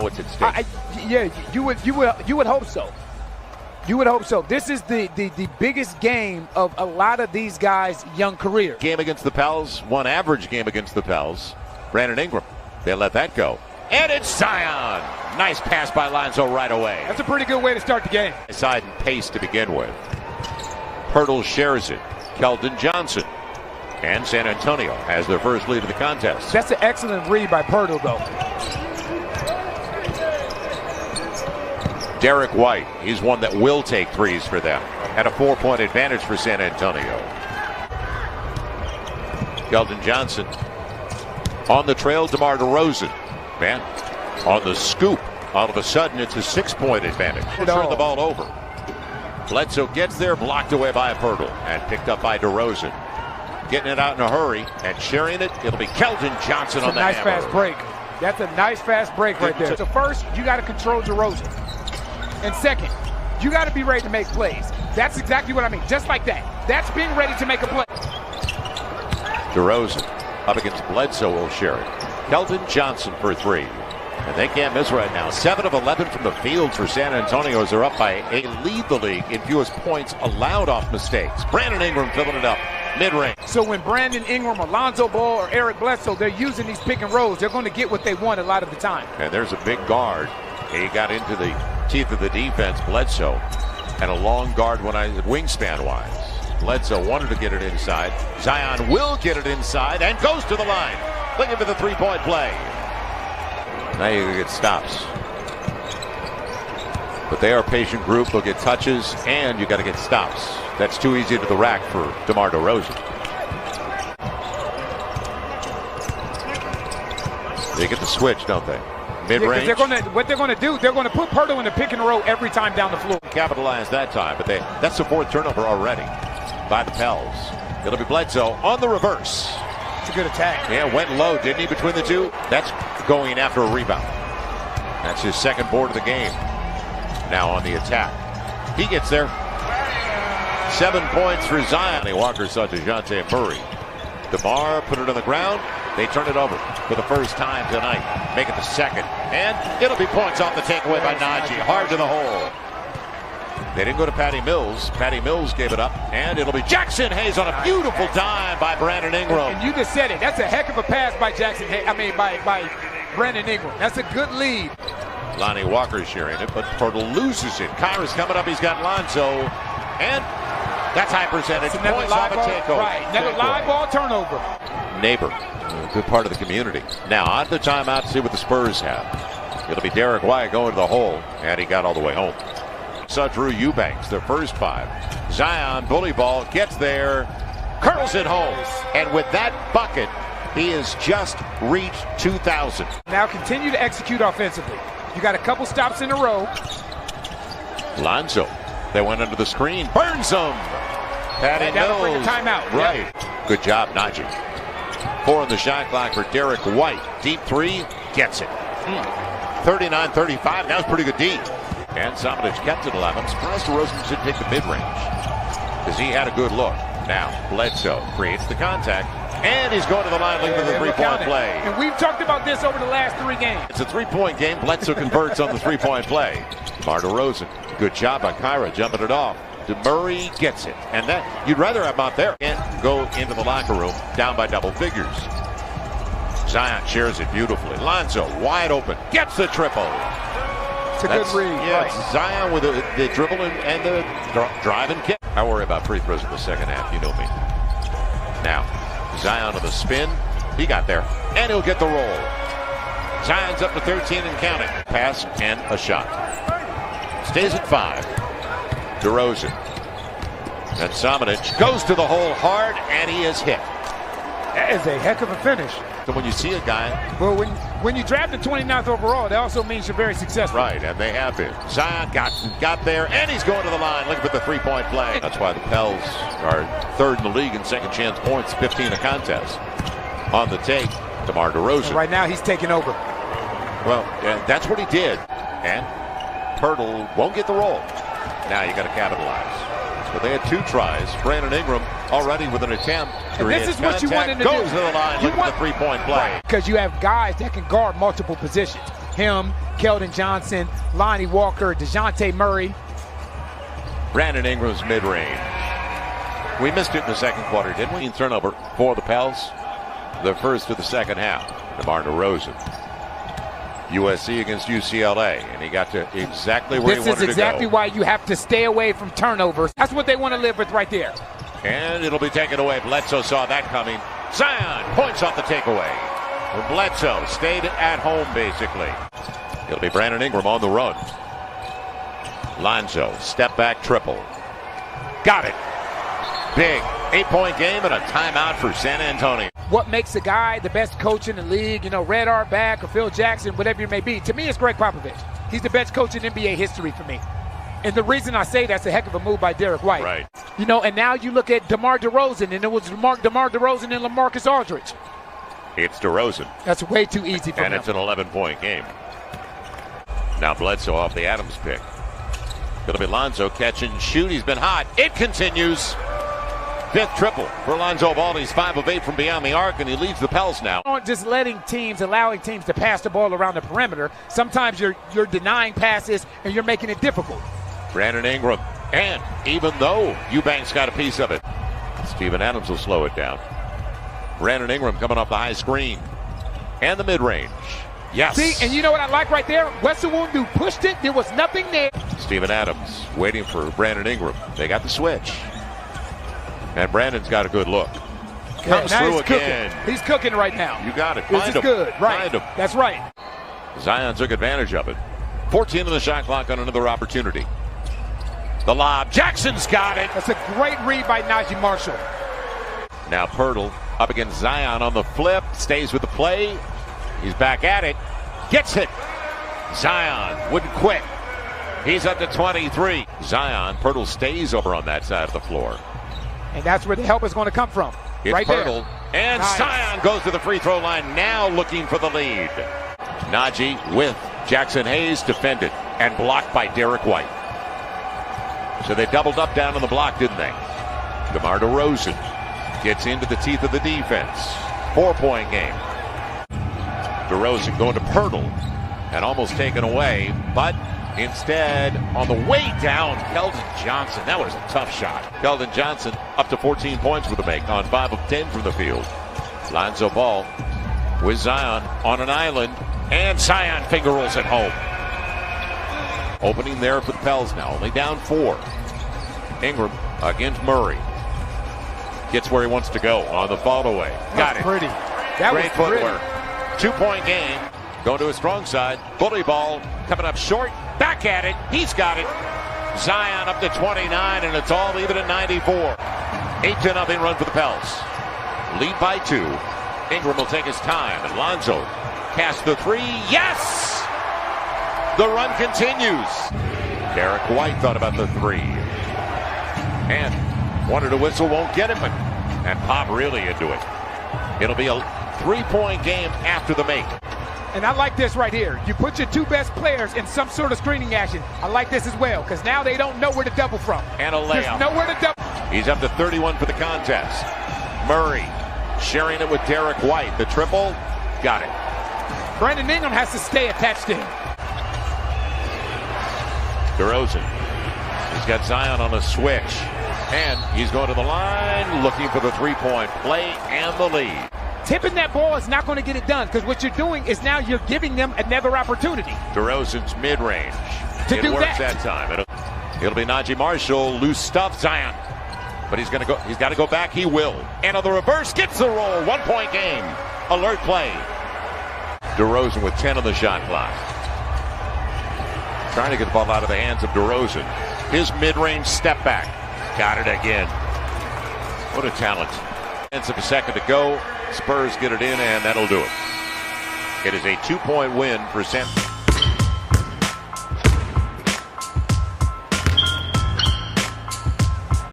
what's at stake. Yeah, you would hope so. You would hope so. This is the biggest game of a lot of these guys' young career. Game against the Pels, one average game against the Pels. Brandon Ingram, they let that go. And it's Zion. Nice pass by Lonzo right away. That's a pretty good way to start the game. Side and pace to begin with. Pirtle shares it. Keldon Johnson. And San Antonio has their first lead of the contest. That's an excellent read by Pirtle, though. Derek White, he's one that will take threes for them. At a 4-point advantage for San Antonio. Keldon Johnson on the trail, DeMar DeRozan. Man, on the scoop, all of a sudden it's a 6-point advantage. Turn the ball over. Bledsoe gets there, blocked away by Pirtle, and picked up by DeRozan. Getting it out in a hurry and sharing it. It'll be Keldon Johnson on the hammer. Nice fast break. That's a nice fast break right there. So first, you got to control DeRozan. And second, you got to be ready to make plays. That's exactly what I mean. Just like that. That's being ready to make a play. DeRozan up against Bledsoe will share it. Keldon Johnson for three. And they can't miss right now. 7 of 11 from the field for San Antonio as they're up by 8. Lead the league in fewest points allowed off mistakes. Brandon Ingram filling it up. Mid-range. So when Brandon Ingram, Alonzo Ball, or Eric Bledsoe, they're using these pick and rolls, they're going to get what they want a lot of the time. And there's a big guard. He got into the teeth of the defense, Bledsoe. And a long guard when I wingspan-wise. Bledsoe wanted to get it inside. Zion will get it inside and goes to the line. Looking for the three-point play. Now you get stops. But they are a patient group. They'll get touches, and you got to get stops. That's too easy to the rack for DeMar DeRozan. They get the switch, don't they? Mid-range. What they're going to do, they're going to put Pirtle in the pick and roll every time down the floor. Capitalized that time, but that's the 4th turnover already by the Pels. It'll be Bledsoe on the reverse. It's a good attack. Yeah, went low, didn't he, between the two? That's going after a rebound. That's his 2nd board of the game. Now on the attack. He gets there. 7 points for Zion. Walker saw DeJounte Murray. DeMar put it on the ground. They turn it over for the first time tonight. Make it the 2nd. And it'll be points off the takeaway by Najee. Hard to the hole. They didn't go to Patty Mills. Patty Mills gave it up. And it'll be Jackson Hayes on a beautiful dime by Brandon Ingram. And you just said it. That's a heck of a pass by Jackson Hayes. by Brandon Ingram. That's a good lead. Lonnie Walker sharing it, but Pirtle loses it. Kyra's coming up. He's got Lonzo. And that's high percentage. Points off a takeover. Right. Another live ball turnover. Neighbor. A good part of the community. Now on the timeout to see what the Spurs have. It'll be Derek White going to the hole. And he got all the way home. Saw Drew Eubanks, their first 5. Zion, bully ball, gets there. Curls it home. And with that bucket, he has just reached 2,000. Now continue to execute offensively. You got a couple stops in a row. Lonzo. They went under the screen. Burns them. Patty Mills. Bring a timeout. Right. Yep. Good job, Najee. 4 on the shot clock for Derek White. Deep 3. Gets it. 39-35. That was pretty good deep. And Samanic kept it alive. I'm surprised DeRozan didn't take the mid-range because he had a good look. Now Bledsoe creates the contact. And he's going to the line looking for the three-point play. And we've talked about this over the last 3 games. It's a 3-point game. Bledsoe converts on the 3-point play. DeMar DeRozan. Good job by Kyra jumping it off. Murray gets it. And that you'd rather have him out there. And go into the locker room down by double figures. Zion shares it beautifully. Lonzo wide open. Gets the triple. It's a good read. Yeah, right. It's Zion with the dribble and the drive and kick. I worry about free throws in the second half. You know me. Now. Zion on the spin. He got there. And he'll get the roll. Zion's up to 13 and counting. Pass and a shot. Stays at 5. DeRozan. And Samanic goes to the hole hard, and he is hit. That is a heck of a finish. So when you see a guy... Well, when you draft the 29th overall, that also means you're very successful. Right, and they have been. Zion got there, and he's going to the line. Look at the 3-point play. That's why the Pels are 3rd in the league in second chance points, 15 a contest. On the take, DeMar DeRozan. And right now, he's taking over. Well, that's what he did. And Pirtle won't get the roll. Now you got to capitalize. But they had 2 tries. Brandon Ingram already with an attempt. And this is what you wanted to do. Goes to the line. Look at the 3-point play. Because you have guys that can guard multiple positions. Him, Keldon Johnson, Lonnie Walker, DeJounte Murray. Brandon Ingram's mid-range. We missed it in the second quarter, didn't we? Turnover for the Pels. The first of the second half. DeMar DeRozan. USC against UCLA, and he got to exactly where he wanted to go. This is exactly why you have to stay away from turnovers. That's what they want to live with right there. And it'll be taken away. Bledsoe saw that coming. Zion points off the takeaway. Bledsoe stayed at home, basically. It'll be Brandon Ingram on the run. Lonzo, step back triple. Got it. Big 8-point game and a timeout for San Antonio. What makes a guy the best coach in the league, you know, Red Auerbach or Phil Jackson, whatever it may be, to me it's Greg Popovich. He's the best coach in NBA history for me. And the reason I say that's a heck of a move by Derek White. Right. You know, and now you look at DeMar DeRozan, and it was DeMar DeRozan and LaMarcus Aldridge. It's DeRozan. That's way too easy for him. And it's an 11-point game. Now Bledsoe off the Adams pick. It'll be Lonzo catch and shoot. He's been hot. It continues. Fifth triple for Lonzo Ball. He's 5 of 8 from beyond the arc, and he leads the Pels now. Just allowing teams to pass the ball around the perimeter. Sometimes you're denying passes and you're making it difficult. Brandon Ingram, and even though Eubanks got a piece of it, Steven Adams will slow it down. Brandon Ingram coming off the high screen and the mid-range. Yes. See, and you know what I like right there? Wesson Wundu pushed it. There was nothing there. Steven Adams waiting for Brandon Ingram. They got the switch. And Brandon's got a good look. Comes through again. He's cooking right now. You got it. This is good. Right. Find him. That's right. Zion took advantage of it. 14 on the shot clock on another opportunity. The lob. Jackson's got it. That's a great read by Najee Marshall. Now Pirtle up against Zion on the flip. Stays with the play. He's back at it. Gets it. Zion wouldn't quit. He's up to 23. Zion. Pirtle stays over on that side of the floor. And that's where the help is going to come from. It's right Pirtle. there. And nice. Zion goes to the free throw line, now looking for the lead. Najee with Jackson Hayes defended and blocked by Derek White. So they doubled up down on the block, didn't they? DeMar DeRozan gets into the teeth of the defense. 4-point game. DeRozan going to Pirtle and almost taken away, but instead, on the way down, Keldon Johnson. That was a tough shot. Keldon Johnson up to 14 points with the make on 5 of 10 from the field. Lonzo Ball with Zion on an island, and Zion finger rolls it home. Opening there for the Pels now, only down 4. Ingram against Murray. Gets where he wants to go on the fall away. Got it. Pretty. That Great was footwork. Pretty. 2-point game. Going to a strong side. Bully ball coming up short. Back at it. He's got it. Zion up to 29, and it's all even at 94. 8-0 run for the Pels. Lead by 2. Ingram will take his time, and Lonzo casts the 3. Yes! The run continues. Derek White thought about the 3. And wanted a whistle, won't get it, and Pop really into it. It'll be a 3-point game after the make. And I like this right here. You put your 2 best players in some sort of screening action. I like this as well, because now they don't know where to double from. And a layup. There's nowhere to double. He's up to 31 for the contest. Murray sharing it with Derek White. The triple, got it. Brandon Ingram has to stay attached to him. DeRozan. He's got Zion on a switch. And he's going to the line, looking for the 3-point play and the lead. Tipping that ball is not going to get it done, because what you're doing is now you're giving them another opportunity. DeRozan's mid-range. It works that. that time. It'll be Najee Marshall, loose stuff, Zion. But he's got to go back. He will. And on the reverse, gets the roll. 1-point game. Alert play. DeRozan with 10 on the shot clock. Trying to get the ball out of the hands of DeRozan. His mid-range step back. Got it again. What a talent. Tenths of a second to go. Spurs get it in, and that'll do it. It is a 2-point win for San